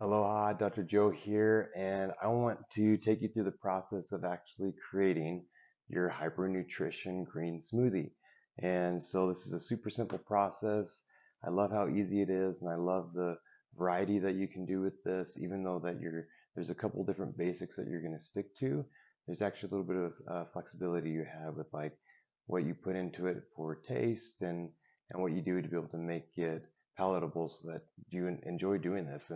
Aloha, Dr. Joe here, and I want to take you through the process of actually creating your hypernutrition green smoothie. And so this is a super simple process. I love how easy it is, and I love the variety that you can do with this, even though there's a couple different basics that you're going to stick to. There's actually a little bit of flexibility you have with like what you put into it for taste and what you do to be able to make it palatable so that you enjoy doing this.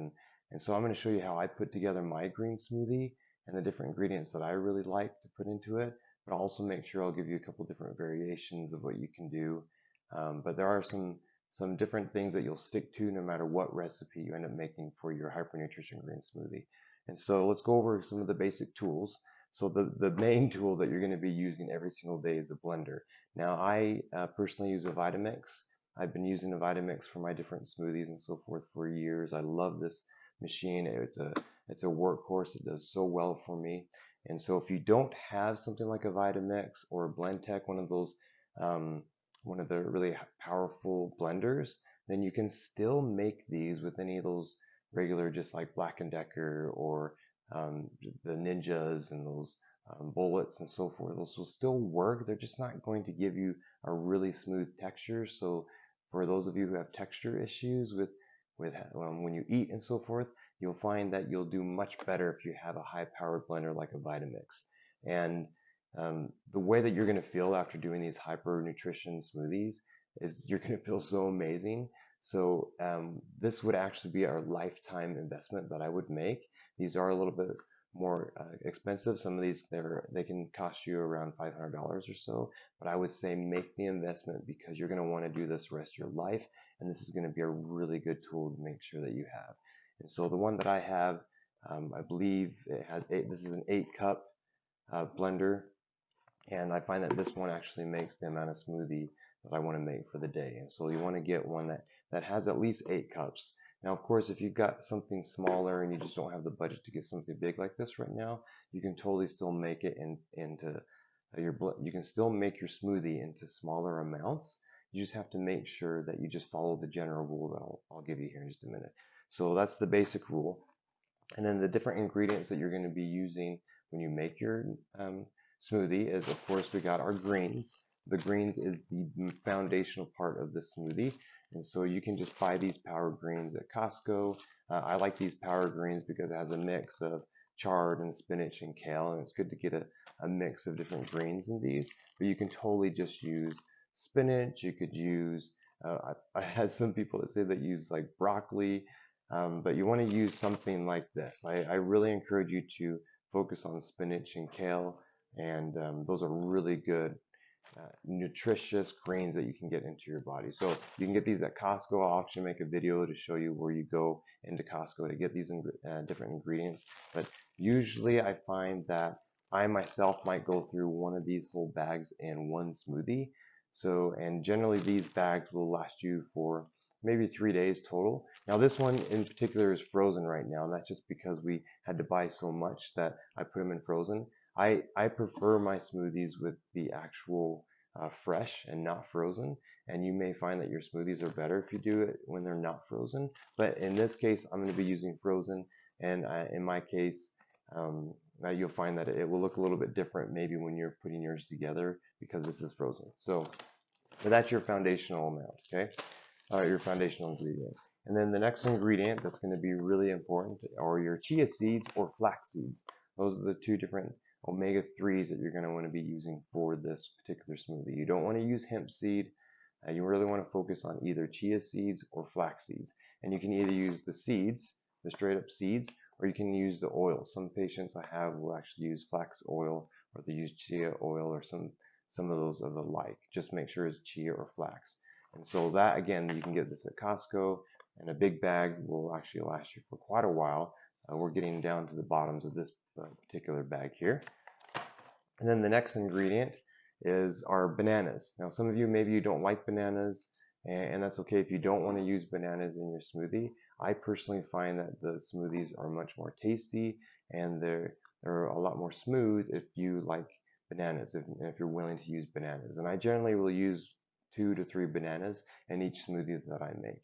And so I'm going to show you how I put together my green smoothie and the different ingredients that I really like to put into it, but I'll also make sure I'll give you a couple different variations of what you can do. But there are some different things that you'll stick to no matter what recipe you end up making for your hypernutrition green smoothie. And so let's go over some of the basic tools. So the main tool that you're going to be using every single day is a blender. Now I personally use a Vitamix. I've been using a Vitamix for my different smoothies and so forth for years. I love this machine. It's a workhorse. It does so well for me. And so if you don't have something like a Vitamix or a Blendtec, um, one of the really powerful blenders, then you can still make these with any of those regular, just like Black and Decker or the Ninjas and those bullets and so forth. Those will still work. They're just not going to give you a really smooth texture. So for those of you who have texture issues with when you eat and so forth, you'll find that you'll do much better if you have a high-powered blender like a Vitamix. And the way that you're going to feel after doing these hyper nutrition smoothies is you're going to feel so amazing. So this would actually be our lifetime investment that I would make. These are a little bit more expensive. Some of these they can cost you around $500 or so, but I would say make the investment because you're going to want to do this the rest of your life, and this is going to be a really good tool to make sure that you have. And so the one that I have, I believe it has this is an 8-cup blender, and I find that this one actually makes the amount of smoothie that I want to make for the day. And so you want to get one that has at least 8 cups. Now, of course, if you've got something smaller and you just don't have the budget to get something big like this right now, you can totally still make it into you can still make your smoothie into smaller amounts. You just have to make sure that you just follow the general rule that I'll give you here in just a minute. So that's the basic rule. And then the different ingredients that you're going to be using when you make your smoothie is, of course, we got our greens. The greens is the foundational part of the smoothie. And so you can just buy these power greens at Costco. I like these power greens because it has a mix of chard and spinach and kale, and it's good to get a mix of different greens in these. But you can totally just use spinach. You could use, I had some people that say they use like broccoli, but you want to use something like this. I really encourage you to focus on spinach and kale, and those are really good nutritious grains that you can get into your body. So you can get these at Costco. I'll actually make a video to show you where you go into Costco to get these different ingredients. But usually I find that I myself might go through one of these whole bags in one smoothie. So, and generally these bags will last you for maybe 3 days total. Now this one in particular is frozen right now, and that's just because we had to buy so much that I put them in frozen. I prefer my smoothies with the actual fresh and not frozen, and you may find that your smoothies are better if you do it when they're not frozen. But in this case, I'm going to be using frozen, and in my case, you'll find that it will look a little bit different maybe when you're putting yours together because this is frozen. So, but that's your foundational amount, okay? Your foundational ingredient. And then the next ingredient that's going to be really important are your chia seeds or flax seeds. Those are the two different omega-3s that you're going to want to be using for this particular smoothie. You don't want to use hemp seed. You really want to focus on either chia seeds or flax seeds. And you can either use the seeds, the straight up seeds, or you can use the oil. Some patients I have will actually use flax oil, or they use chia oil, or some of those of the like. Just make sure it's chia or flax. And so that, again, you can get this at Costco, and a big bag will actually last you for quite a while. We're getting down to the bottoms of this particular bag here. And then the next ingredient is our bananas. Now, some of you, maybe you don't like bananas, and that's okay if you don't want to use bananas in your smoothie. I personally find that the smoothies are much more tasty, and they're a lot more smooth if you like bananas, if you're willing to use bananas. And I generally will use 2 to 3 bananas in each smoothie that I make.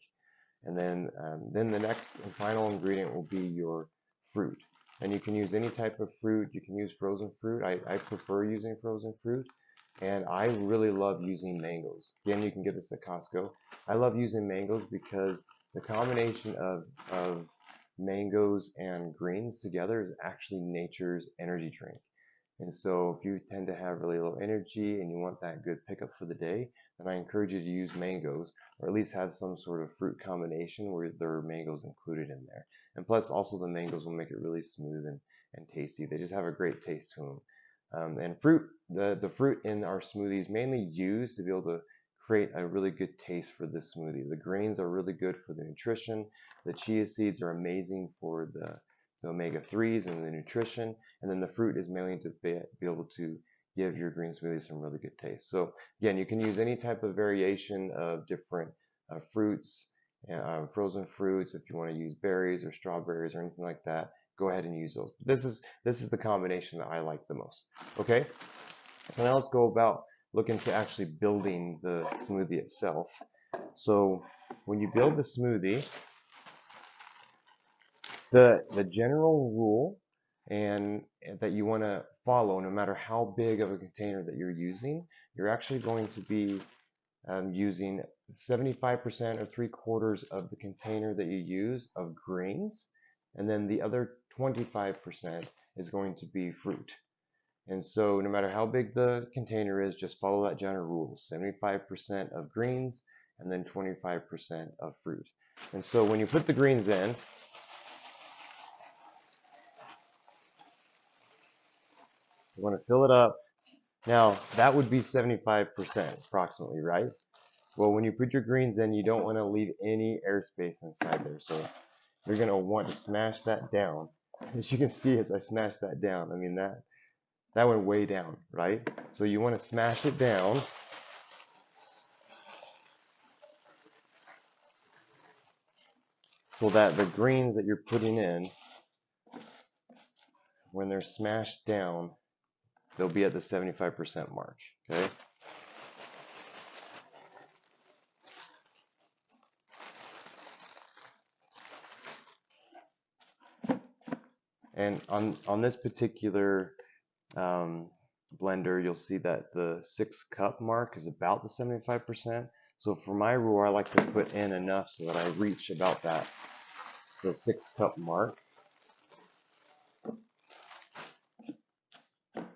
And then the next and final ingredient will be your fruit. And you can use any type of fruit. You can use frozen fruit. I prefer using frozen fruit. And I really love using mangoes. Again, you can get this at Costco. I love using mangoes because the combination of mangoes and greens together is actually nature's energy drink. And so if you tend to have really low energy and you want that good pickup for the day, then I encourage you to use mangoes, or at least have some sort of fruit combination where there are mangoes included in there. And plus also the mangoes will make it really smooth and tasty. They just have a great taste to them. And fruit, the fruit in our smoothies mainly used to be able to create a really good taste for this smoothie. The grains are really good for the nutrition. The chia seeds are amazing for the omega-3s and the nutrition, and then the fruit is mainly to be able to give your green smoothie some really good taste. So again, you can use any type of variation of different fruits, frozen fruits. If you want to use berries or strawberries or anything like that, go ahead and use those. This is the combination that I like the most. Okay, so now let's go about looking to actually building the smoothie itself. So when you build the smoothie, the general rule and that you want to follow, no matter how big of a container that you're using, you're actually going to be using 75% or 3/4 of the container that you use of greens, and then the other 25% is going to be fruit. And so no matter how big the container is, just follow that general rule: 75% of greens and then 25% of fruit. And so when you put the greens in, you want to fill it up. Now, that would be 75% approximately, right? Well, when you put your greens in, you don't want to leave any airspace inside there. So you're going to want to smash that down. As you can see, as I smash that down, I mean, that went way down, right? So you want to smash it down so that the greens that you're putting in, when they're smashed down, they'll be at the 75% mark, okay? And on this particular blender, you'll see that the 6-cup mark is about the 75%. So for my rule, I like to put in enough so that I reach about the 6-cup mark.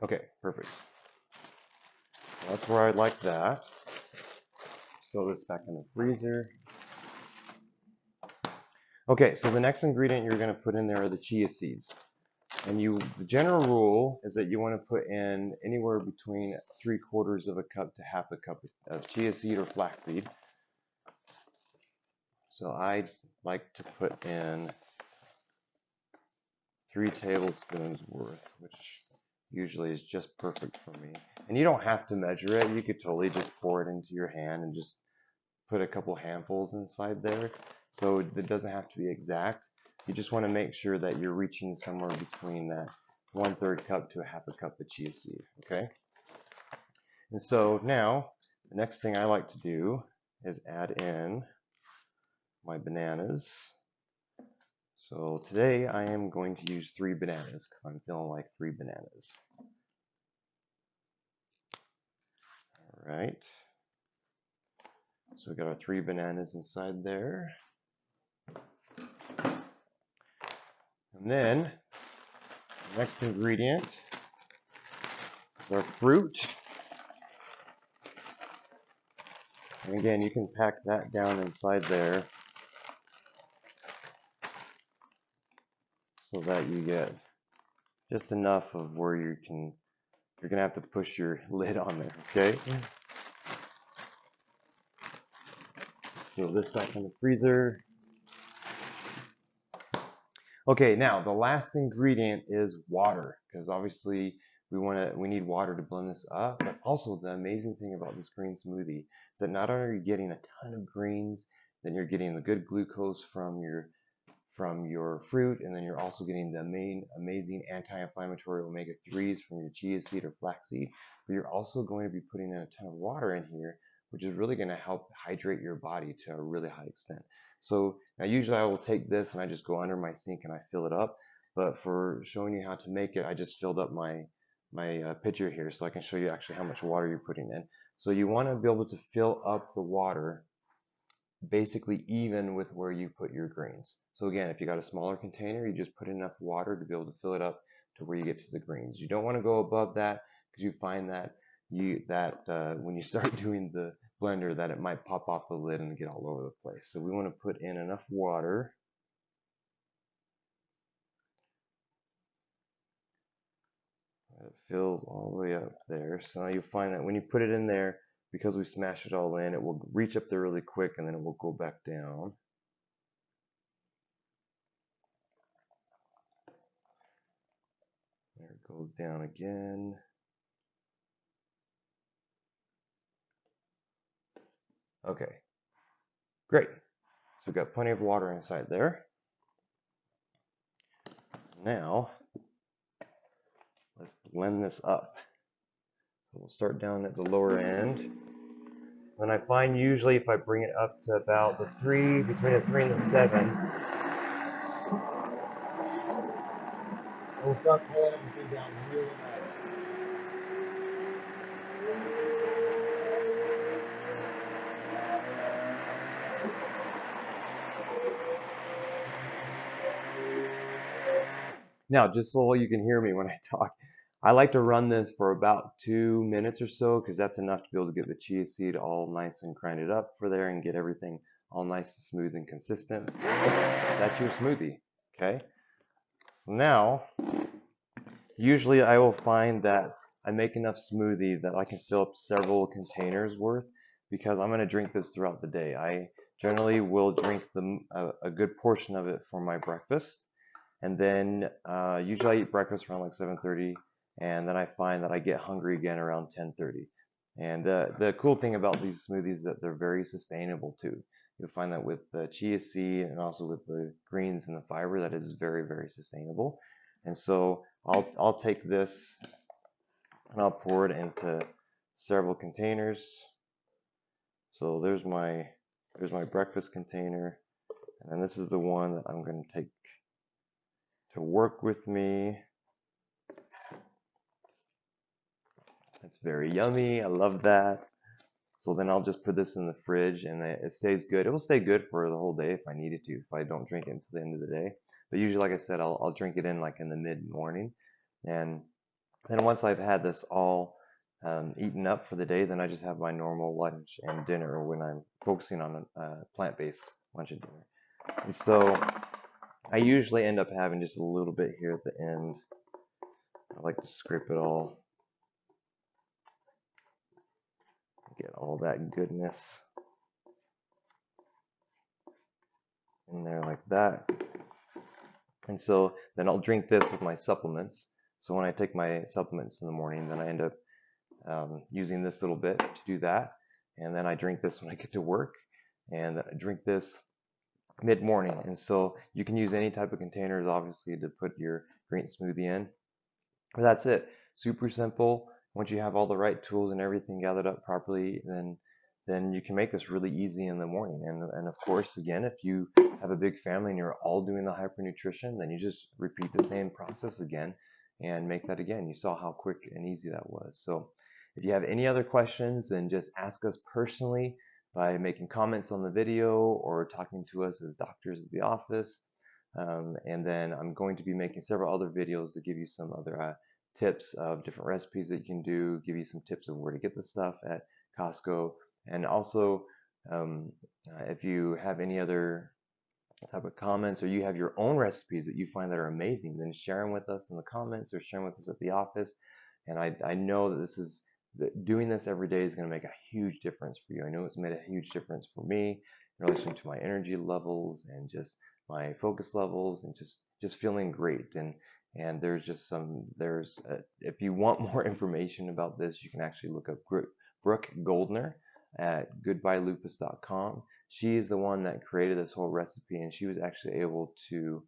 Okay, perfect. That's where I like that. Throw this back in the freezer. Okay, so the next ingredient you're going to put in there are the chia seeds. And the general rule is that you want to put in anywhere between 3/4 of a cup to half a cup of chia seed or flaxseed. So I like to put in 3 tablespoons worth, which usually is just perfect for me. And you don't have to measure it. You could totally just pour it into your hand and just put a couple handfuls inside there. So it doesn't have to be exact. You just want to make sure that you're reaching somewhere between that 1/3 cup to a half a cup of chia seed, okay? And so now, the next thing I like to do is add in my bananas. So today I am going to use 3 bananas because I'm feeling like 3 bananas. All right. So we got our 3 bananas inside there. And then the next ingredient is our fruit. And again, you can pack that down inside there so that you get just enough of where you're gonna have to push your lid on there, okay? Throw this back in the freezer. Okay, now the last ingredient is water, because obviously we need water to blend this up. But also the amazing thing about this green smoothie is that not only are you getting a ton of greens, then you're getting the good glucose from your fruit, and then you're also getting the amazing anti-inflammatory omega-3s from your chia seed or flaxseed. But you're also going to be putting in a ton of water in here, which is really going to help hydrate your body to a really high extent. So now usually I will take this and I just go under my sink and I fill it up. But for showing you how to make it, I just filled up my pitcher here so I can show you actually how much water you're putting in. So you want to be able to fill up the water basically even with where you put your greens. So again, if you got a smaller container, you just put enough water to be able to fill it up to where you get to the greens. You don't want to go above that because you find that when you start doing the blender that it might pop off the lid and get all over the place. So we want to put in enough water. It fills all the way up there. So now you'll find that when you put it in there, because we smashed it all in, it will reach up there really quick and then it will go back down. There it goes down again. Okay, great. So we've got plenty of water inside there. Now, let's blend this up. So we'll start down at the lower end. And I find usually if I bring it up to about between the 3 and the 7, we'll start pulling everything down really nice. Now, just so you can hear me when I talk, I like to run this for about 2 minutes or so because that's enough to be able to get the chia seed all nice and grinded up for there and get everything all nice and smooth and consistent. That's your smoothie, okay? So now, usually I will find that I make enough smoothie that I can fill up several containers worth because I'm going to drink this throughout the day. I generally will drink a good portion of it for my breakfast. And then usually I eat breakfast around like 7:30, and then I find that I get hungry again around 10:30. And the cool thing about these smoothies is that they're very sustainable too. You'll find that with the chia seed and also with the greens and the fiber that is very, very sustainable. And so I'll take this and I'll pour it into several containers. So there's my breakfast container, and then this is the one that I'm going to take to work with me. It's very yummy. I love that. So then I'll just put this in the fridge and it stays good. It will stay good for the whole day if I needed to, if I don't drink it until the end of the day. But usually, like I said, I'll drink it in like in the mid-morning. And then once I've had this all eaten up for the day, then I just have my normal lunch and dinner when I'm focusing on a plant-based lunch and dinner. And so I usually end up having just a little bit here at the end. I like to scrape it all. Get all that goodness in there like that. And so then I'll drink this with my supplements. So when I take my supplements in the morning, then I end up using this little bit to do that. And then I drink this when I get to work. And then I drink this mid-morning. And so you can use any type of containers, obviously, to put your green smoothie in. But that's it. Super simple. Once you have all the right tools and everything gathered up properly, then you can make this really easy in the morning. And of course, again, if you have a big family and you're all doing the hypernutrition, then you just repeat the same process again and make that again. You saw how quick and easy that was. So if you have any other questions, then just ask us personally by making comments on the video or talking to us as doctors at the office. And then I'm going to be making several other videos to give you some other tips of different recipes that you can do, give you some tips of where to get the stuff at Costco. And also, if you have any other type of comments or you have your own recipes that you find that are amazing, then share them with us in the comments or share them with us at the office. And I know that doing this every day is going to make a huge difference for you. I know it's made a huge difference for me in relation to my energy levels and just my focus levels and just feeling great. And there's just if you want more information about this, you can actually look up Brooke Goldner at goodbyelupus.com. She is the one that created this whole recipe, and she was actually able to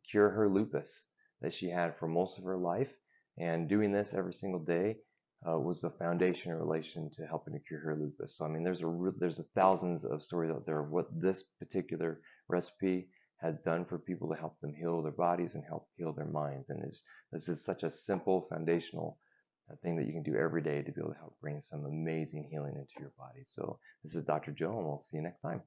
cure her lupus that she had for most of her life. And doing this every single day was the foundation in relation to helping to cure her lupus. So I mean, there's thousands of stories out there of what this particular recipe has done for people to help them heal their bodies and help heal their minds. And this is such a simple foundational thing that you can do every day to be able to help bring some amazing healing into your body. So this is Dr. Joe, and we'll see you next time.